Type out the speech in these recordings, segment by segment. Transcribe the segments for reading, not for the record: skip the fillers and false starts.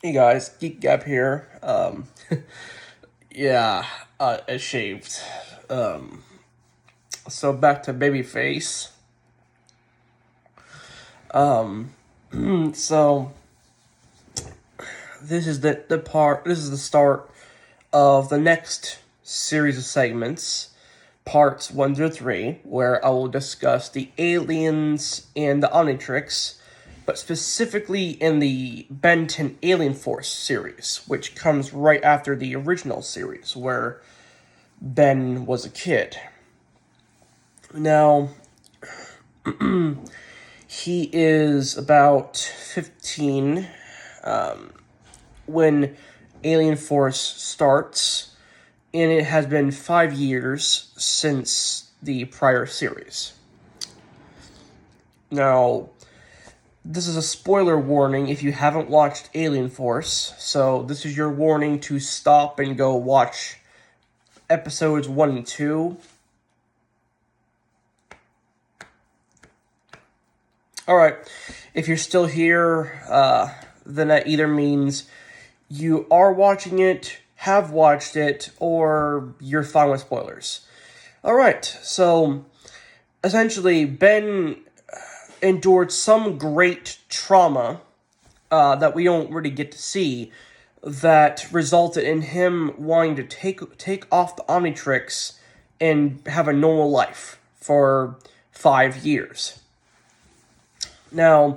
Hey guys, Geek Gap here. Yeah, I shaved. Um, so back to Babyface. So this is the part. This is the start of the next series of segments, parts 1 through 3, where I will discuss the aliens and the Omnitrix, but specifically in the Ben 10 Alien Force series, which comes right after the original series, where Ben was a kid. Now, he is about 15 when Alien Force starts, and it has been 5 years since the prior series. Now, this is a spoiler warning if you haven't watched Alien Force, so this is your warning to stop and go watch episodes 1 and 2. Alright, if you're still here, then that either means you are watching it, have watched it, or you're fine with spoilers. Alright, so essentially, Ben endured some great trauma that we don't really get to see that resulted in him wanting to take off the Omnitrix and have a normal life for 5 years. Now,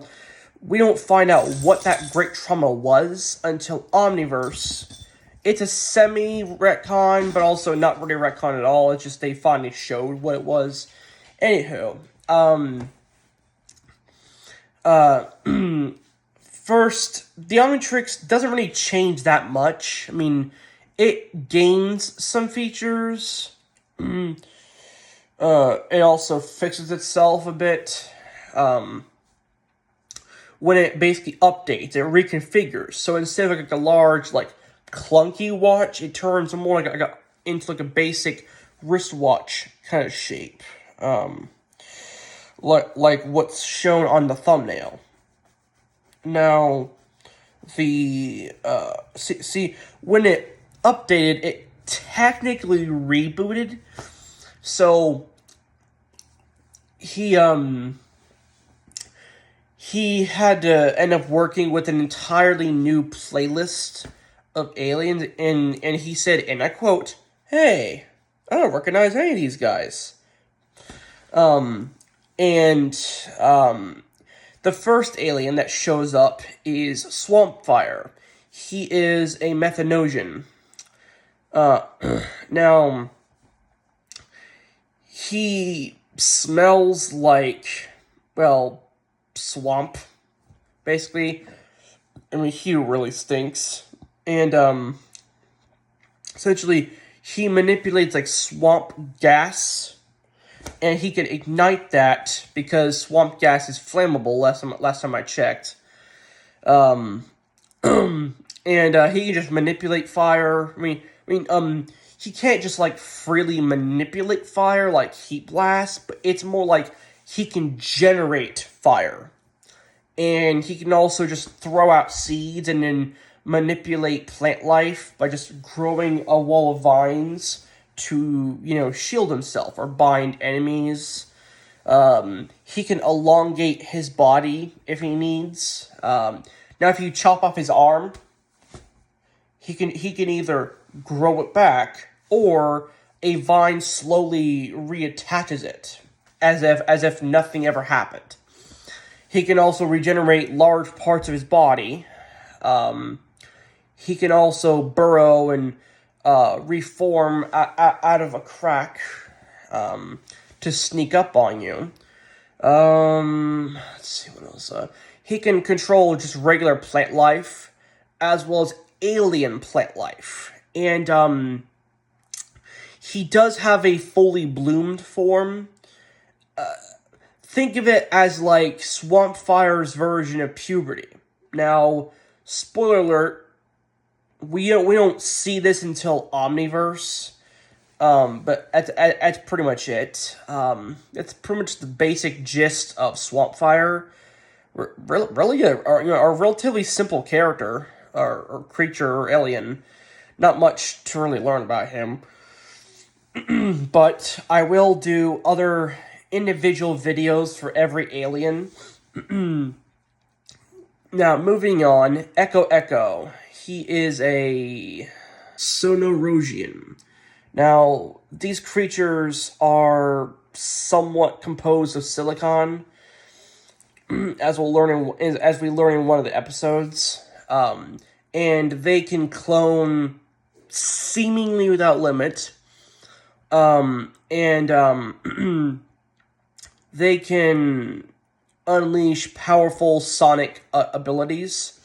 we don't find out what that great trauma was until Omniverse. It's a semi-retcon, but also not really retcon at all. It's just they finally showed what it was. Anywho, first, the Omnitrix doesn't really change that much. I mean, it gains some features. It also fixes itself a bit. When it basically updates, it reconfigures. So instead of like a large, clunky watch, it turns more into a basic wristwatch kind of shape. Like what's shown on the thumbnail. Now, when it updated, it technically rebooted. So he had to end up working with an entirely new playlist of aliens, and he said, and I quote, "Hey, I don't recognize any of these guys." The first alien that shows up is Swampfire. He is a Methanosian. Now, he smells like, swamp, basically. I mean, he really stinks. And, essentially, he manipulates, swamp gas, and he can ignite that because swamp gas is flammable, last time I checked. And he can just manipulate fire. He can't just, freely manipulate fire like heat blast, but it's more like he can generate fire. And he can also just throw out seeds and then manipulate plant life by just growing a wall of vines to, shield himself or bind enemies. He can elongate his body if he needs. Now, if you chop off his arm, he can either grow it back or a vine slowly reattaches it, as if nothing ever happened. He can also regenerate large parts of his body. He can also burrow and reform out of a crack to sneak up on you. Let's see what else. He can control just regular plant life as well as alien plant life. And he does have a fully bloomed form. Think of it as like Swampfire's version of puberty. Now, spoiler alert, we don't see this until Omniverse, but that's pretty much it. It's pretty much the basic gist of Swampfire. Really a relatively simple character. or creature or alien. Not much to really learn about him. But I will do other individual videos for every alien. Now, moving on, Echo Echo. He is a Sonorosian. Now, these creatures are somewhat composed of silicon, as we learn in one of the episodes. And they can clone seemingly without limit. They can unleash powerful sonic abilities.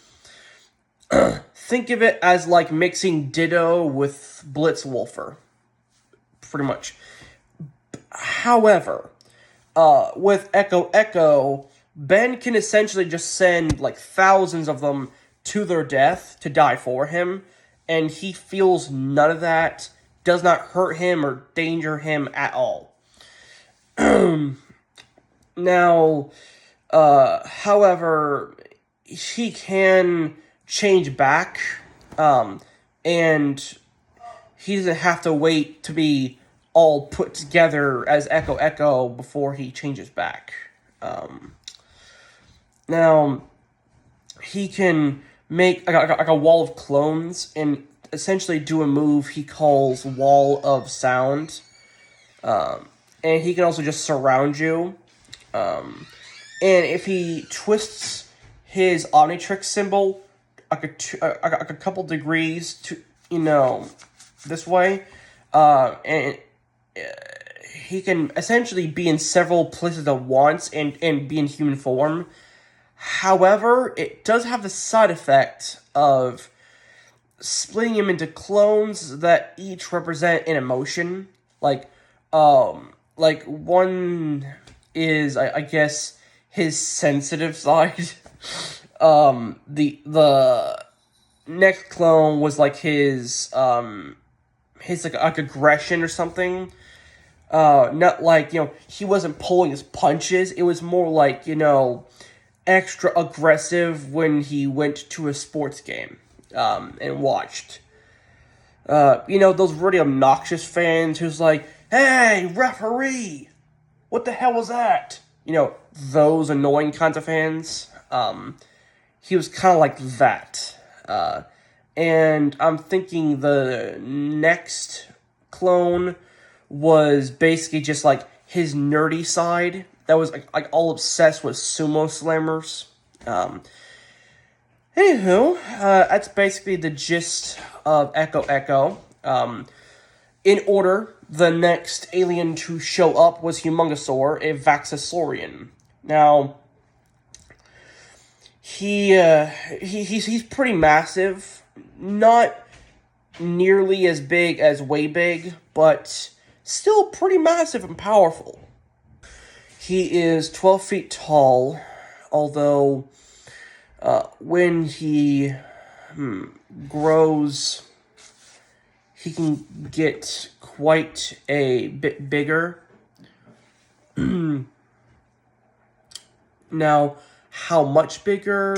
Think of it as like mixing Ditto with Blitzwolfer, pretty much. However, with Echo Echo, Ben can essentially just send like thousands of them to their death to die for him, and he feels none of that, does not hurt him or danger him at all. Now, however, he can change back, and he doesn't have to wait to be all put together as Echo Echo before he changes back. Now, he can make like a wall of clones and essentially do a move he calls Wall of Sound. And he can also just surround you. And if he twists his Omnitrix symbol like a couple degrees to, this way, and he can essentially be in several places at once and be in human form. However, it does have the side effect of splitting him into clones that each represent an emotion. Like one is, I guess, his sensitive side. The next clone was like his like aggression or something. Not like, he wasn't pulling his punches. It was more like, extra aggressive when he went to a sports game, and watched. Those really obnoxious fans who's like, "Hey, referee! What the hell was that?" Those annoying kinds of fans. He was kind of like that. And I'm thinking the next clone was basically just like his nerdy side that was like all obsessed with sumo slammers. Anywho, that's basically the gist of Echo Echo. In order, the next alien to show up was Humongosaur, a Vaxasaurian. Now, he's pretty massive, not nearly as big as Way Big, but still pretty massive and powerful. He is 12 feet tall, although when he grows, he can get quite a bit bigger. Now, how much bigger?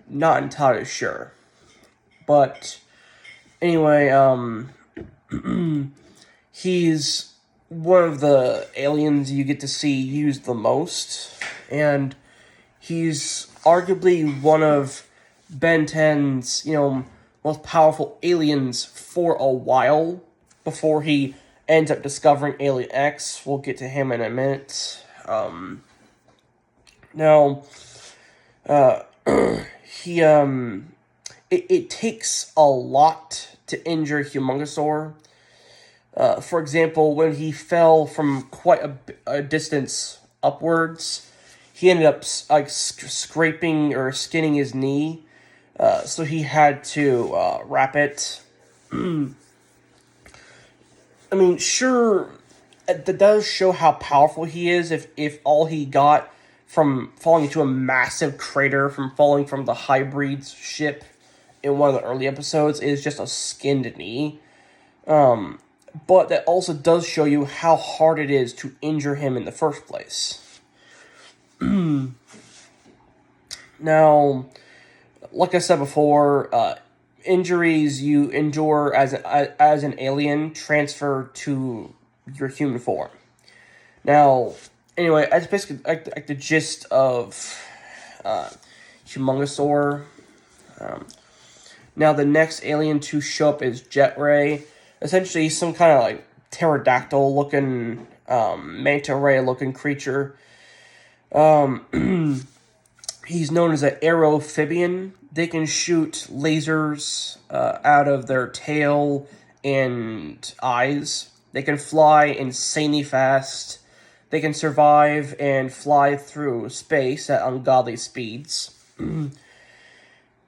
Not entirely sure. But anyway, he's one of the aliens you get to see used the most, and he's arguably one of Ben 10's, most powerful aliens for a while before he ends up discovering Alien X. We'll get to him in a minute. Now, it takes a lot to injure Humongosaur. For example, when he fell from quite a distance upwards, he ended up scraping or skinning his knee, so he had to wrap it. I mean, sure, that does show how powerful he is if all he got from falling into a massive crater from falling from the Hybrids ship in one of the early episodes is just a skinned knee. But that also does show you how hard it is to injure him in the first place. Now, like I said before, injuries you endure as an alien transfer to your human form. Now, anyway, that's basically like the gist of Humongosaur. Now, the next alien to show up is Jetray. Essentially, some kind of like pterodactyl-looking, manta ray-looking creature. He's known as an aerophibian. They can shoot lasers out of their tail and eyes. They can fly insanely fast. They can survive and fly through space at ungodly speeds.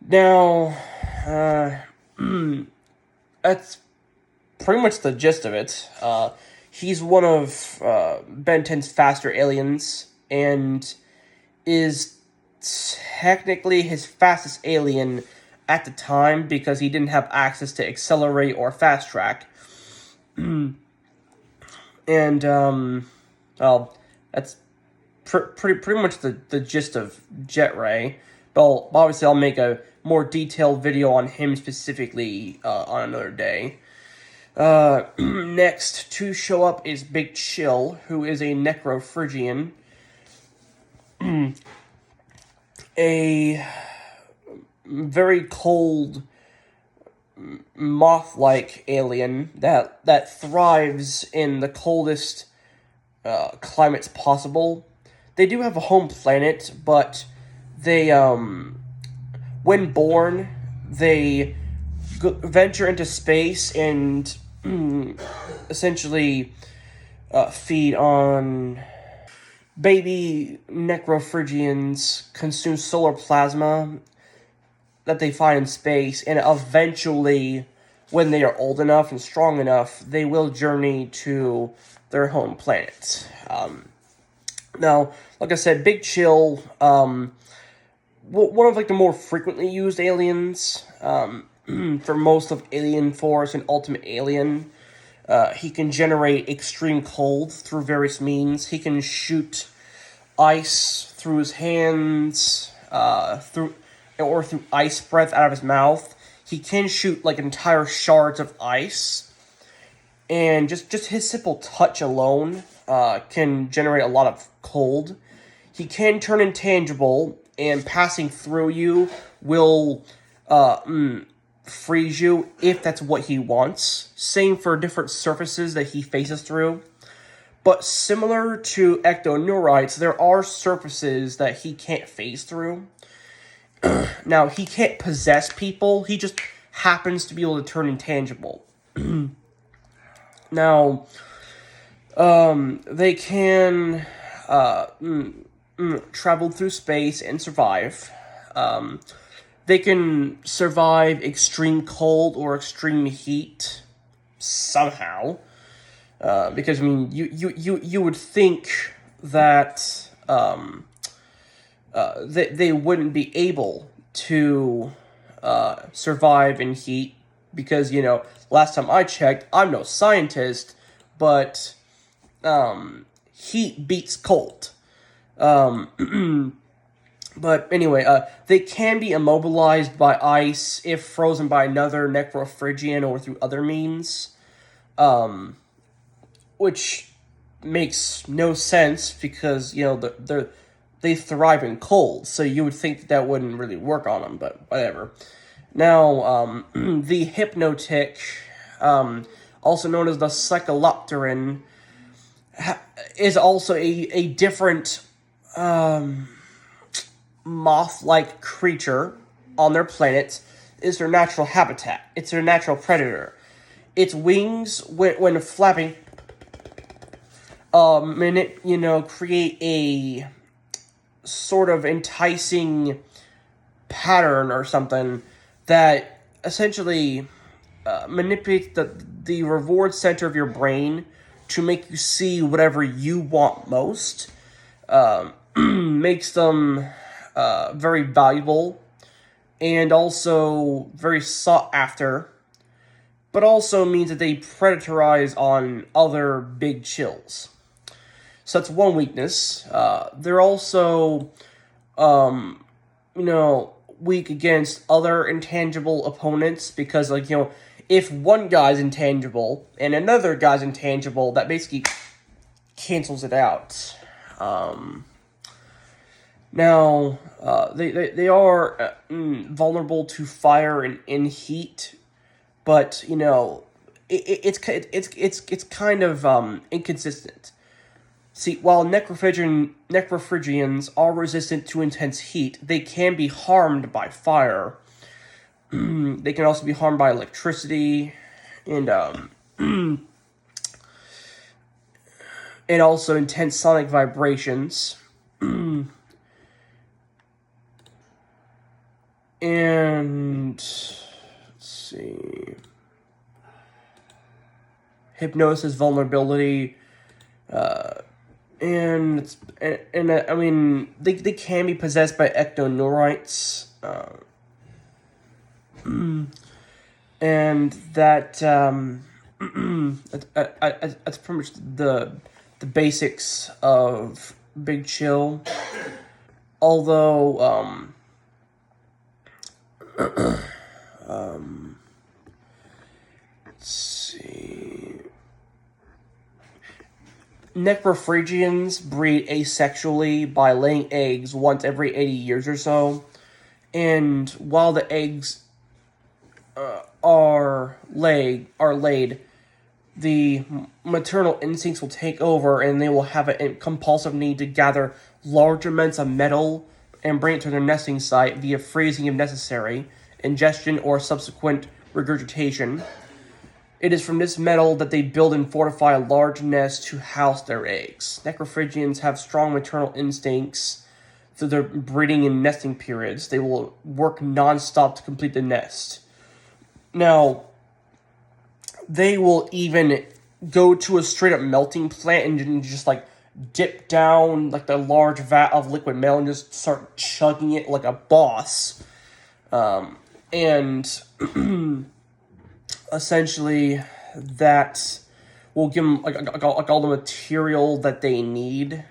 Now, that's pretty much the gist of it. He's one of Ben 10's faster aliens, and is technically his fastest alien at the time because he didn't have access to accelerate or fast track. And, well, that's pretty much the gist of Jetray. But obviously I'll make a more detailed video on him specifically on another day. Next to show up is Big Chill, who is a Necrophrygian. A very cold, moth-like alien that thrives in the coldest climates possible. They do have a home planet, but they, when born, they venture into space and essentially feed on baby Necrophrygians, consume solar plasma that they find in space, and eventually, when they are old enough and strong enough, they will journey to their home planet. Now, like I said, Big Chill, one of like the more frequently used aliens for most of Alien Force and Ultimate Alien. He can generate extreme cold through various means. He can shoot ice through his hands, through ice breath out of his mouth. He can shoot like entire shards of ice, and just his simple touch alone can generate a lot of cold. He can turn intangible, and passing through you will freeze you if that's what he wants. Same for different surfaces that he faces through. But similar to Ectoneurites, there are surfaces that he can't phase through. Now, he can't possess people, he just happens to be able to turn intangible. Now, they can travel through space and survive. They can survive extreme cold or extreme heat somehow. Because, I mean, you would think that they wouldn't be able to survive in heat because, you know, last time I checked, I'm no scientist, but heat beats cold. But anyway, they can be immobilized by ice if frozen by another Necrophrygian or through other means. Which makes no sense because, you know, they thrive in cold, so you would think that wouldn't really work on them, but whatever. Now, the Hypnotic, also known as the Cyclopteran, is also a different moth-like creature on their planet. Is their natural habitat. It's their natural predator. Its wings, when flapping, create a sort of enticing pattern or something that essentially manipulates the reward center of your brain to make you see whatever you want most. Makes them very valuable and also very sought after, but also means that they predatorize on other big chills. So that's one weakness. They're also, weak against other intangible opponents because, like, if one guy's intangible and another guy's intangible, that basically cancels it out. Now, they are vulnerable to fire and in heat, but it's kind of inconsistent. See, while necrophrygians are resistant to intense heat, they can be harmed by fire. They can also be harmed by electricity, and and also intense sonic vibrations. And let's see, hypnosis vulnerability, and I mean they can be possessed by ectoneurites, and that's pretty much the basics of Big Chill. Although let's see. Necrophrygians breed asexually by laying eggs once every 80 years or so. And while the eggs are laid, the maternal instincts will take over, and they will have a compulsive need to gather large amounts of metal and bring it to their nesting site via freezing if necessary, ingestion, or subsequent regurgitation. It is from this metal that they build and fortify a large nest to house their eggs. Necrophrygians have strong maternal instincts through their breeding and nesting periods. They will work non-stop to complete the nest. Now, they will even go to a straight-up melting plant and just, like, dip down, like, the large vat of liquid metal and just start chugging it like a boss. And essentially, that will give them like all the material that they need,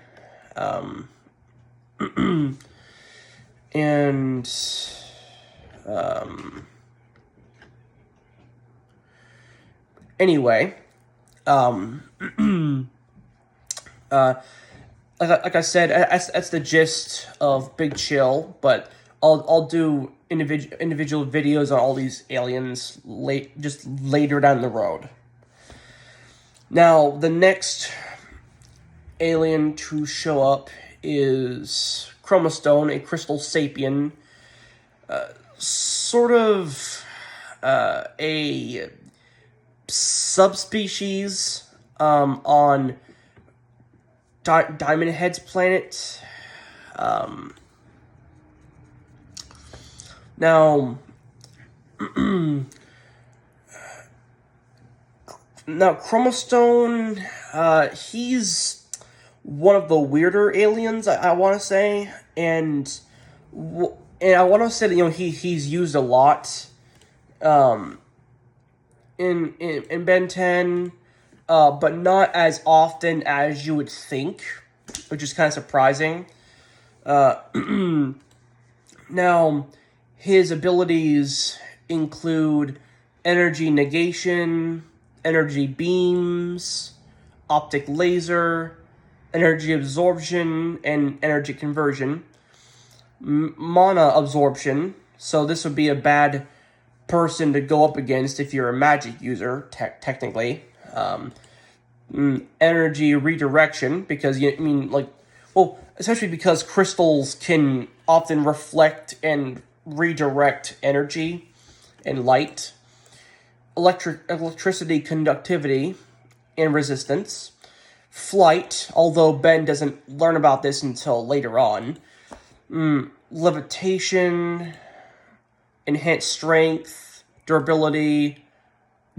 and anyway, like I said, that's the gist of Big Chill. But I'll do individual videos on all these aliens just later down the road. Now, the next alien to show up is Chromastone, a crystal sapien, sort of a subspecies on Diamond Head's planet. Now, Chromastone, he's one of the weirder aliens, I want to say, and I want to say that he's used a lot, in Ben 10, but not as often as you would think, which is kind of surprising. Now, his abilities include energy negation, energy beams, optic laser, energy absorption, and energy conversion. Mana absorption, so this would be a bad person to go up against if you're a magic user, technically. Energy redirection, because especially because crystals can often reflect and redirect energy and light. Electricity conductivity and resistance. Flight, although Ben doesn't learn about this until later on. Levitation, enhanced strength, durability,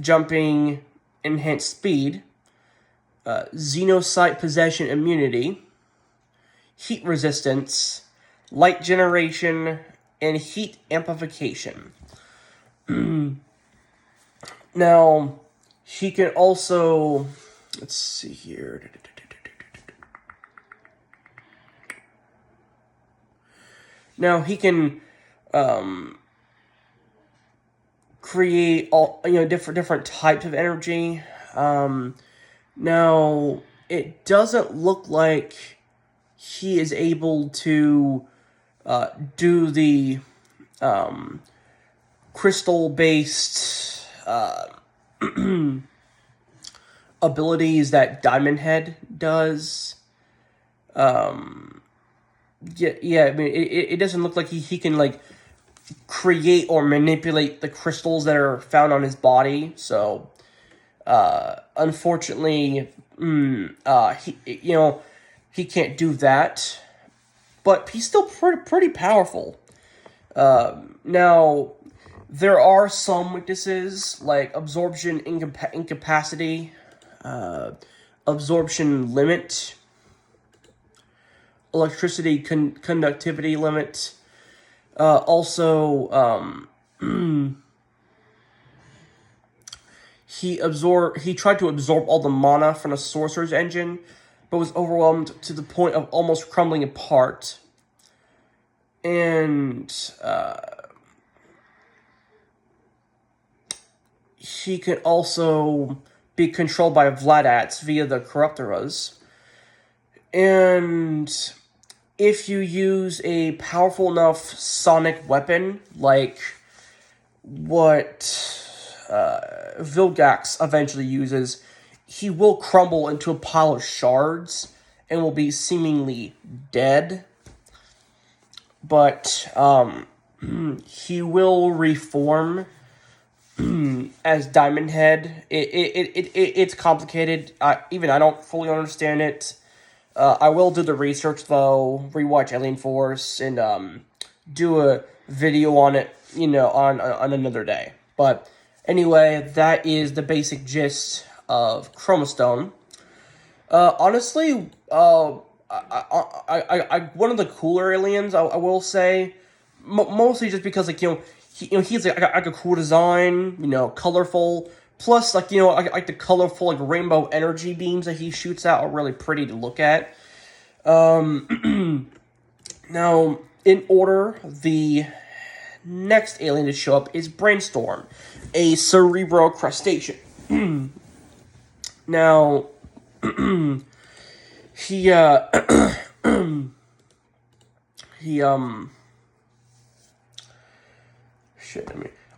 jumping, enhanced speed. Xenocyte possession immunity, heat resistance, light generation, and heat amplification. Now, he can also, let's see here. Now, he can create all different types of energy. Now it doesn't look like he is able to do the crystal based abilities that Diamond Head does. Yeah. I mean, it doesn't look like he can like create or manipulate the crystals that are found on his body. So, unfortunately, he can't do that. But he's still pretty powerful. Now, there are some weaknesses like absorption incapacity, absorption limit, electricity conductivity limit. Also, he tried to absorb all the mana from the Sorcerer's Engine, but was overwhelmed to the point of almost crumbling apart. And he can also be controlled by Vladats via the Corruptoras. And if you use a powerful enough sonic weapon, like what Vilgax eventually uses, he will crumble into a pile of shards and will be seemingly dead. But he will reform as Diamond Head. It's complicated. Even I don't fully understand it. I will do the research though, rewatch Alien Force, and do a video on it, on another day. But anyway, that is the basic gist of Chromastone. Honestly, I one of the cooler aliens, I will say, mostly just because he's like a cool design, colorful. Plus, like the colorful rainbow energy beams that he shoots out are really pretty to look at. Now, in order, the next alien to show up is Brainstorm, a cerebral crustacean. Now, he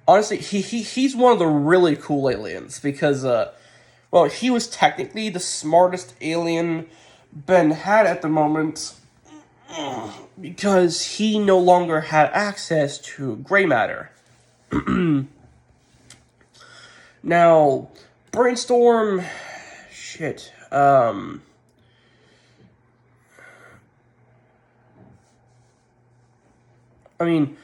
honestly, he's one of the really cool aliens because, he was technically the smartest alien Ben had at the moment because he no longer had access to gray matter. Now, Brainstorm, I mean,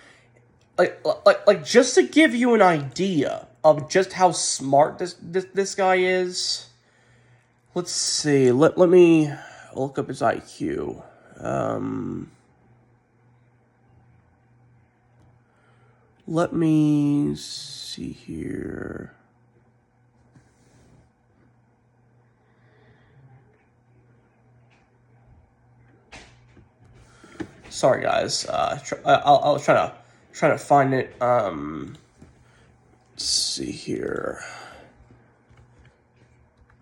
like just to give you an idea of just how smart this guy is. Let's see. Let me look up his IQ. Let me see here. Sorry, guys. I'll try to find it. Let's see here.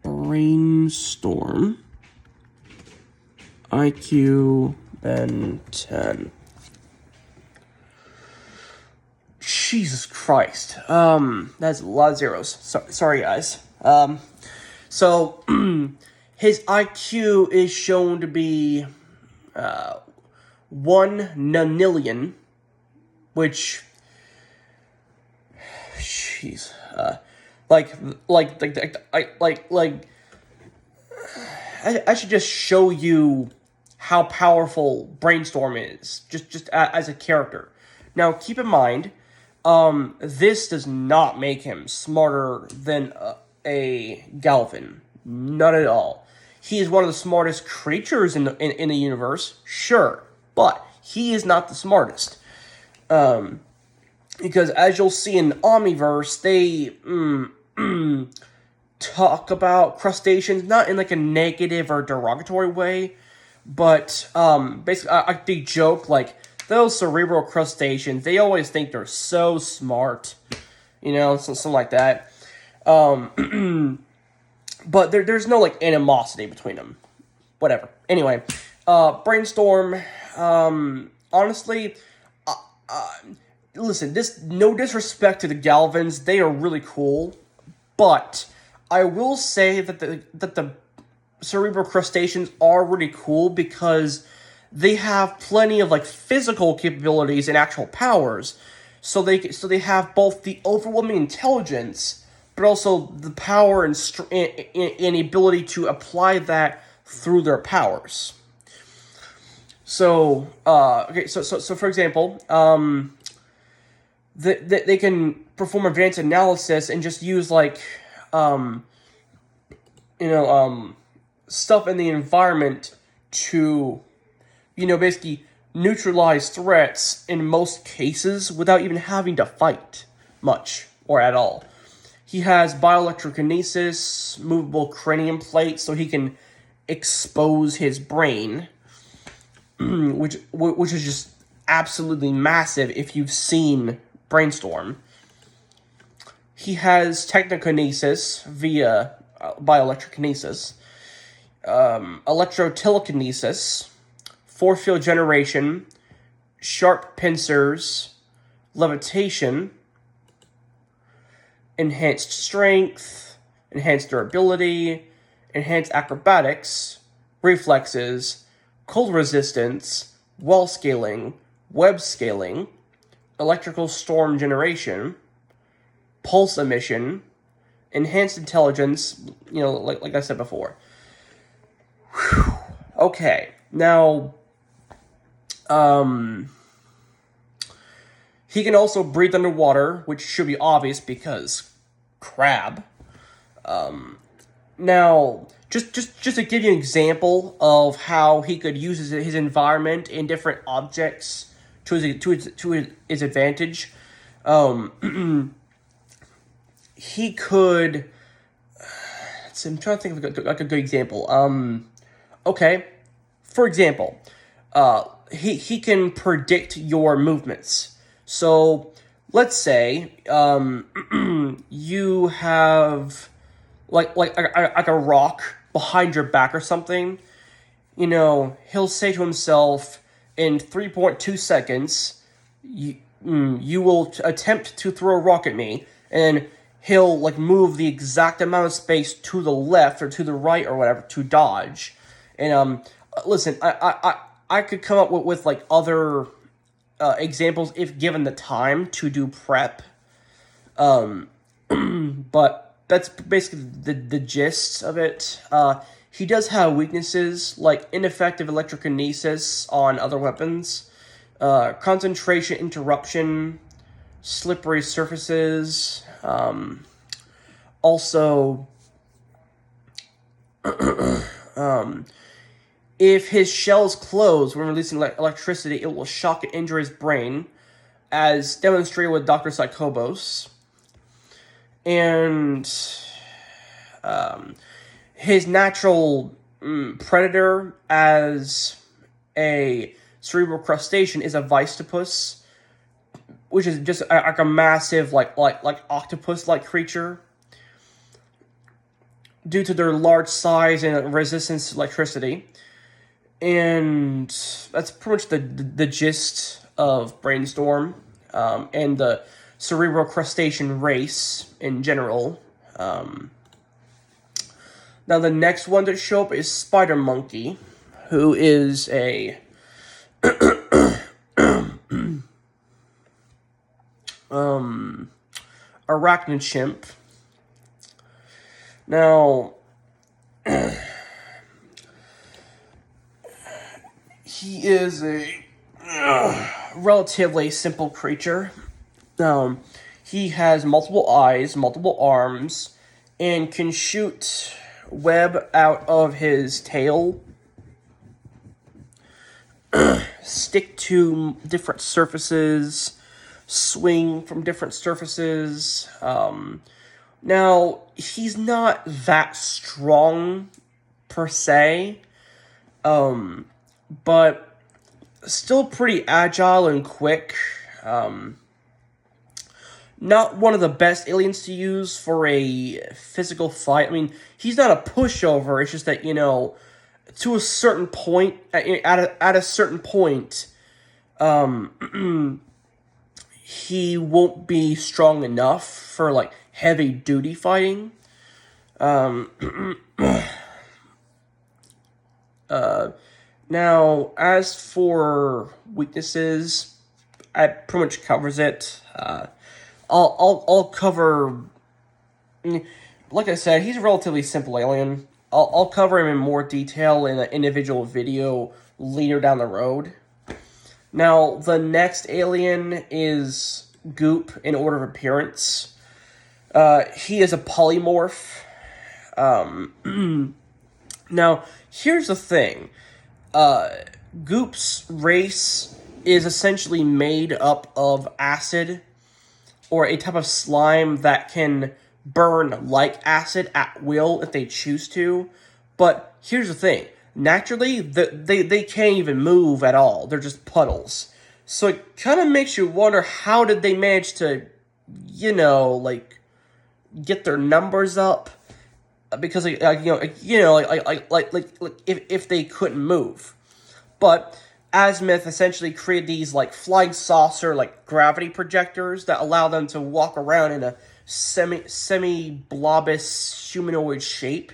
Brainstorm. IQ Ben 10. Jesus Christ. That's a lot of zeros. Sorry, guys. So his IQ is shown to be 1 nonillion, which, jeez, I should just show you how powerful Brainstorm is, just as a character. Now, keep in mind, this does not make him smarter than a Galvin. Not at all. He is one of the smartest creatures in the universe, sure, but he is not the smartest. Because as you'll see in the Omniverse, they talk about crustaceans, not in like a negative or derogatory way, but basically, they joke like those cerebral crustaceans, they always think they're so smart, something like that. But there's no like animosity between them. Whatever. Anyway, Brainstorm. Honestly, listen. No disrespect to the Galvans, they are really cool, but I will say that the cerebral crustaceans are really cool because they have plenty of like physical capabilities and actual powers. So they have both the overwhelming intelligence, but also the power and ability to apply that through their powers. So so for example, they can perform advanced analysis and just use like stuff in the environment to, basically neutralize threats in most cases without even having to fight much or at all. He has bioelectrokinesis, movable cranium plates, so he can expose his brain, which is just absolutely massive if you've seen Brainstorm. He has technokinesis via bioelectrokinesis, electrotelekinesis, force field generation, sharp pincers, levitation, enhanced strength, enhanced durability, enhanced acrobatics, reflexes, cold resistance, wall scaling, web scaling, electrical storm generation, pulse emission, enhanced intelligence, like I said before. Whew. Okay, now, he can also breathe underwater, which should be obvious because crab. Now, just to give you an example of how he could use his environment in different objects to his advantage, he could. I'm trying to think of a good example. Okay, for example, he can predict your movements. So let's say you have like a rock behind your back or something. He'll say to himself, in 3.2 seconds, you will attempt to throw a rock at me, and he'll like move the exact amount of space to the left or to the right or whatever to dodge. And listen, I could come up with like other examples if given the time to do prep. But that's basically the gist of it. He does have weaknesses like ineffective electrokinesis on other weapons, concentration interruption, slippery surfaces. Also, if his shell's closed when releasing electricity, it will shock and injure his brain, as demonstrated with Dr. Psychobos. And his natural predator as a cerebral crustacean is a Vistopus, which is just like a massive like octopus-like creature. Due to their large size and resistance to electricity. And that's pretty much the gist of Brainstorm and the cerebral crustacean race in general. Now the next one to show up is Spider Monkey, who is a arachnid chimp. Now, he is a relatively simple creature. He has multiple eyes, multiple arms, and can shoot web out of his tail, stick to different surfaces, swing from different surfaces. Now, he's not that strong, per se, but still pretty agile and quick. Not one of the best aliens to use for a physical fight. I mean, he's not a pushover. It's just that, to a certain point, at a certain point, he won't be strong enough for like heavy duty fighting. Now, as for weaknesses, that pretty much covers it. I'll cover. Like I said, he's a relatively simple alien. I'll cover him in more detail in an individual video later down the road. Now, the next alien is Goop in order of appearance. He is a polymorph. Now, here's the thing. Goop's race is essentially made up of acid, or a type of slime that can burn like acid at will if they choose to. But here's the thing. Naturally, they can't even move at all. They're just puddles. So it kind of makes you wonder, how did they manage to, get their numbers up? Because if they couldn't move. But Azimuth essentially created these flying saucer gravity projectors that allow them to walk around in a semi blobous humanoid shape,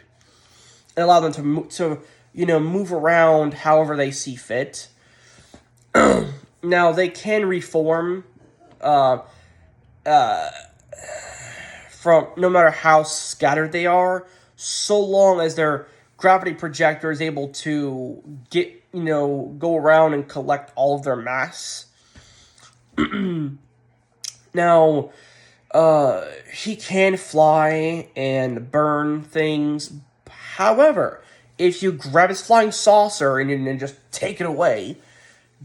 and allow them to move around however they see fit. Now they can reform from no matter how scattered they are, so long as their gravity projector is able to go around and collect all of their mass. Now, he can fly and burn things. However, if you grab his flying saucer and just take it away,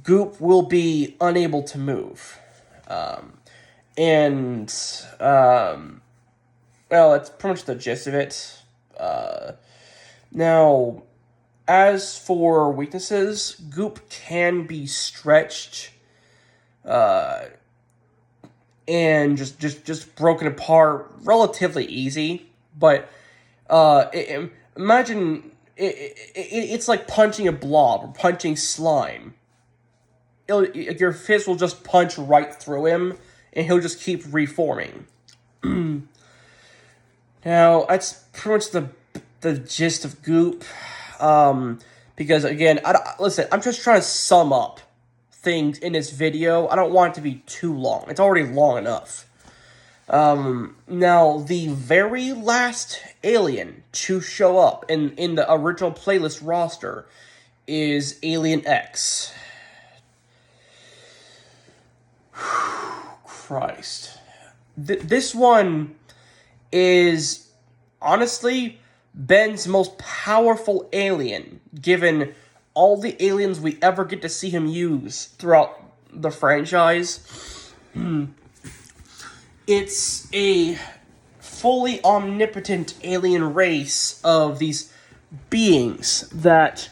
Goop will be unable to move. Well, that's pretty much the gist of it. Now, as for weaknesses, Goop can be stretched, and just broken apart relatively easy. But imagine it's like punching a blob or punching slime. Your fist will just punch right through him, and he'll just keep reforming. Now, that's pretty much the gist of Goop. Because again, listen, I'm just trying to sum up things in this video. I don't want it to be too long. It's already long enough. Now, the very last alien to show up in the original playlist roster is Alien X. Christ. This one is honestly Ben's most powerful alien, given all the aliens we ever get to see him use throughout the franchise. It's a fully omnipotent alien race of these beings that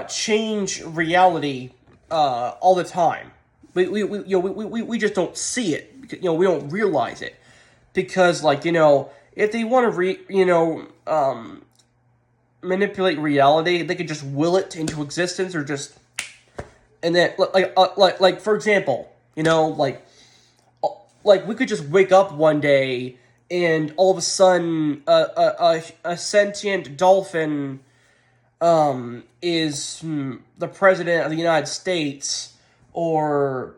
change reality all the time. We just don't see it. We don't realize it. Because, if they want to manipulate reality, they could just will it into existence, or just, and then for example, we could just wake up one day and all of a sudden a sentient dolphin is the president of the United States, or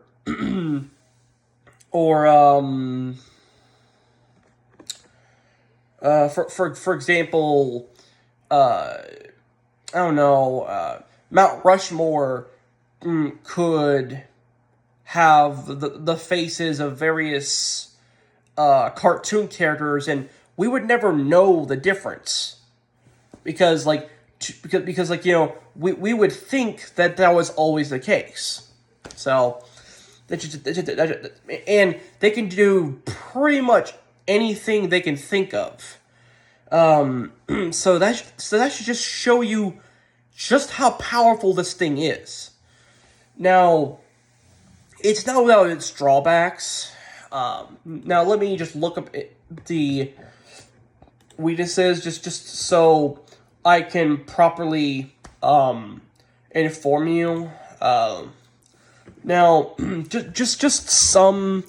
for example, I don't know, Mount Rushmore could have the faces of various cartoon characters, and we would never know the difference, because we would think that was always the case. So and they can do pretty much anything they can think of. So that should just show you just how powerful this thing is. Now, it's not without its drawbacks. Now, let me just look up the weaknesses just so I can properly inform you. Now, just some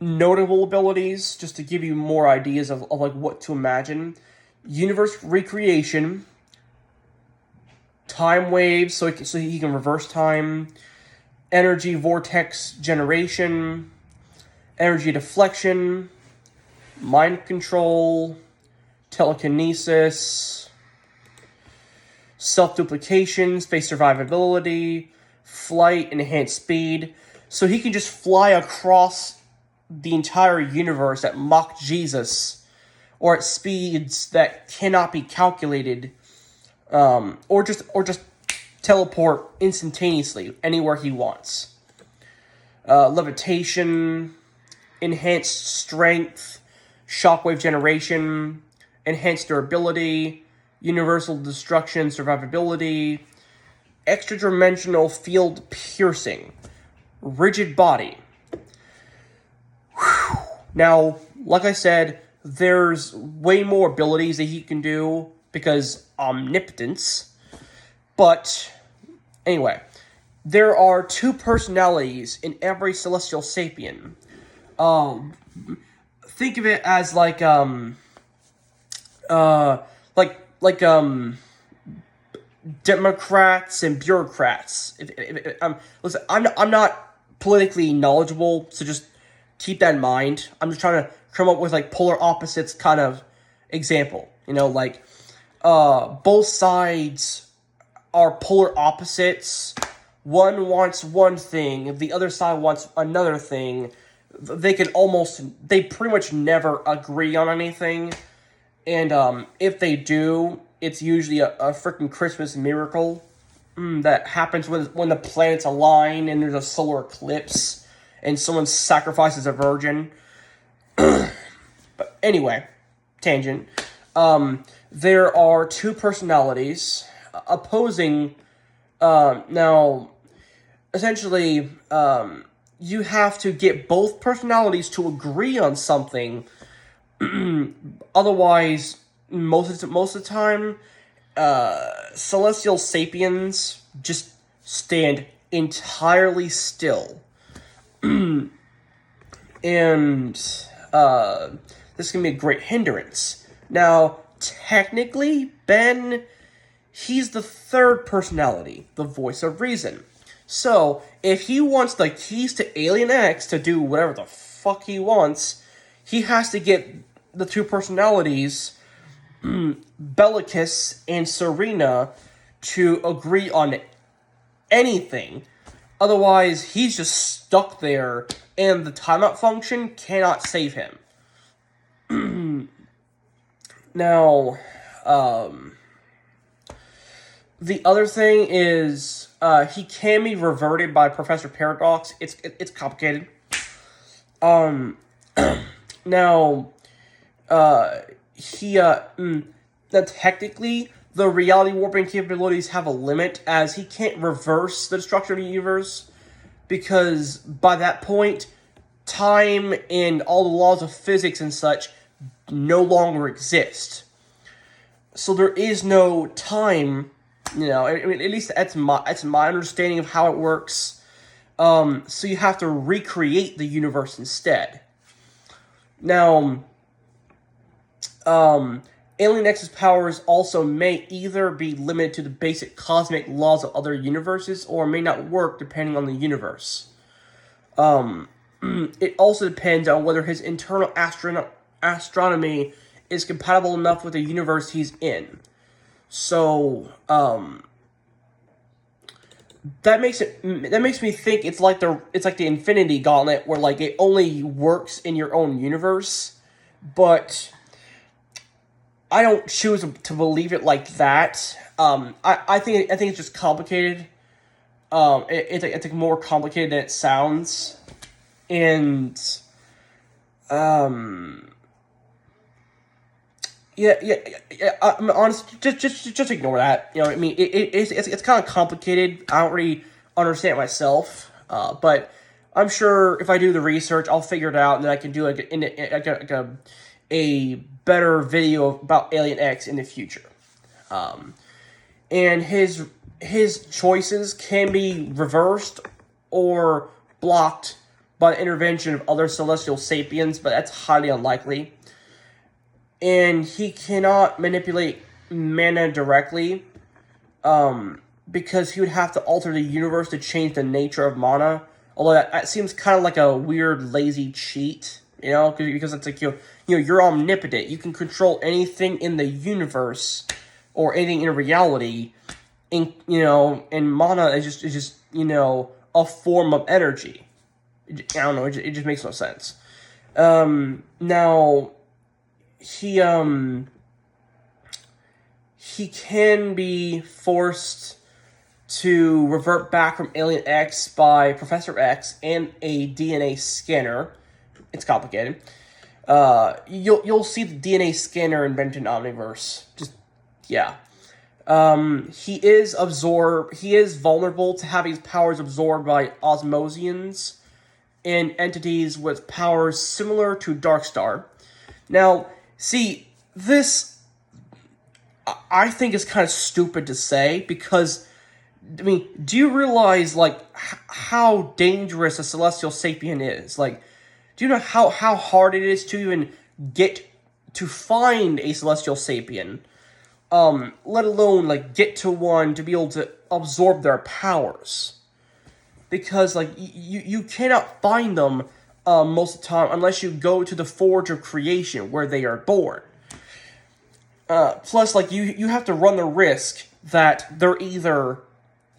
notable abilities, just to give you more ideas of like what to imagine. Universe recreation, time waves, so he can reverse time, energy vortex generation, energy deflection, mind control, telekinesis, self-duplication, space survivability, flight, enhanced speed. So he can just fly across the entire universe at Mach Jesus, or at speeds that cannot be calculated, or just teleport instantaneously anywhere he wants. Levitation, enhanced strength, shockwave generation, enhanced durability, universal destruction, survivability, extra-dimensional field piercing, rigid body. Whew. Now, like I said, there's way more abilities that he can do because omnipotence. But anyway, there are two personalities in every celestial sapien. Think of it as like Democrats and bureaucrats. Listen, I'm not politically knowledgeable, so just keep that in mind. I'm just trying to come up with like polar opposites kind of example. Like both sides are polar opposites. One wants one thing, the other side wants another thing. They pretty much never agree on anything. And if they do, it's usually a freaking Christmas miracle that happens when the planets align and there's a solar eclipse and someone sacrifices a virgin. But anyway, tangent. There are two personalities opposing. Now, essentially, you have to get both personalities to agree on something. Otherwise, most of the time, celestial sapiens just stand entirely still. And this can be a great hindrance. Now, technically, Ben, he's the third personality, the voice of reason. So, if he wants the keys to Alien X to do whatever the fuck he wants, he has to get the two personalities, Bellicus and Serena, to agree on anything. Otherwise, he's just stuck there, and the timeout function cannot save him. Now, the other thing is, he can be reverted by Professor Paradox. It's complicated. Now, now technically, the reality warping capabilities have a limit, as he can't reverse the destruction of the universe, because by that point, time and all the laws of physics and such no longer exist. So there is no time, I mean, at least that's my understanding of how it works. So you have to recreate the universe instead. Now, Alien X's powers also may either be limited to the basic cosmic laws of other universes, or may not work depending on the universe. It also depends on whether his internal astronomy is compatible enough with the universe he's in. So, that makes me think it's like the Infinity Gauntlet, where like it only works in your own universe, but I don't choose to believe it like that. I think it's just complicated. It's more complicated than it sounds, and yeah. I'm honest. Just ignore that. I mean, it's kind of complicated. I don't really understand it myself, but I'm sure if I do the research, I'll figure it out, and then I can do a better video about Alien X in the future. And his choices can be reversed or blocked by the intervention of other celestial sapiens, but that's highly unlikely. And he cannot manipulate mana directly, because he would have to alter the universe to change the nature of mana. Although that seems kind of like a weird, lazy cheat, because it's like you're omnipotent. You can control anything in the universe or anything in reality. And mana is just a form of energy. I don't know. It just makes no sense. Now he can be forced to revert back from Alien X by Professor X and a DNA scanner. It's complicated. You'll see the DNA scanner in Ben 10 Omniverse. He is vulnerable to having his powers absorbed by Osmosians and entities with powers similar to Darkstar. Now, see, this I think is kind of stupid to say, because do you realize, how dangerous a celestial sapien is? Do you know how hard it is to even get to find a celestial sapien? Let alone, get to one to be able to absorb their powers. Because, you cannot find them, most of the time, unless you go to the Forge of Creation, where they are born. Plus, you have to run the risk that they're either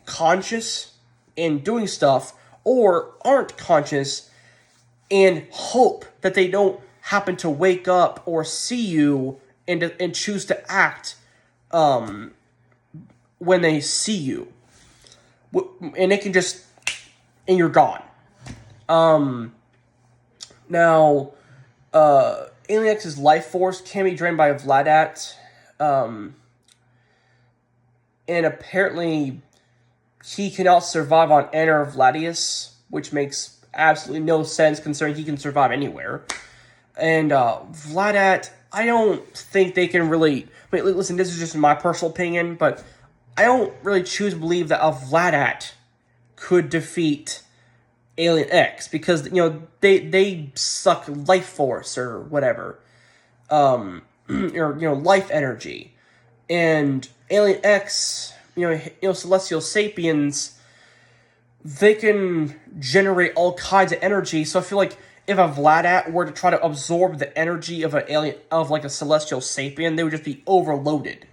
conscious and doing stuff, or aren't conscious and hope that they don't happen to wake up or see you and choose to act when they see you. And they can just... and you're gone. Now, Alien X's life force can be drained by Vladat. And apparently he cannot survive on Anar Vladius, which makes absolutely no sense considering he can survive anywhere. And Vladat, I don't think they can really... listen, this is just my personal opinion, but I don't really choose to believe that a Vladat could defeat Alien X, because they suck life force or whatever, or life energy, and Alien X, celestial sapiens, they can generate all kinds of energy. So I feel like if a Vladat were to try to absorb the energy of a celestial sapien, they would just be overloaded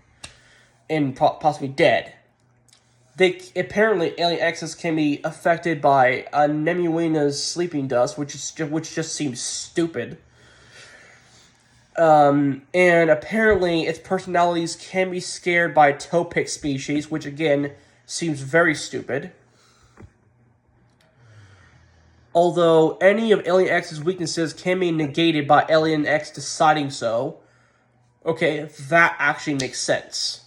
and possibly dead. Apparently Alien X's can be affected by Nemuina's sleeping dust, which just seems stupid. And apparently its personalities can be scared by Topic species, which again seems very stupid. Although any of Alien X's weaknesses can be negated by Alien X deciding so. Okay, that actually makes sense.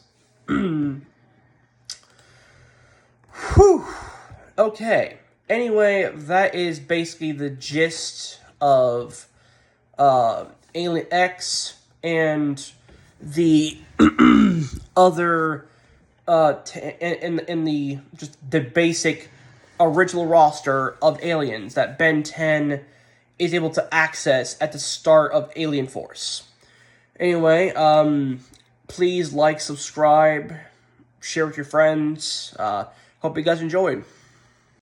Whew. Okay. Anyway, that is basically the gist of Alien X and the other in the basic original roster of aliens that Ben 10 is able to access at the start of Alien Force. Anyway, please like, subscribe, share with your friends. Hope you guys enjoyed.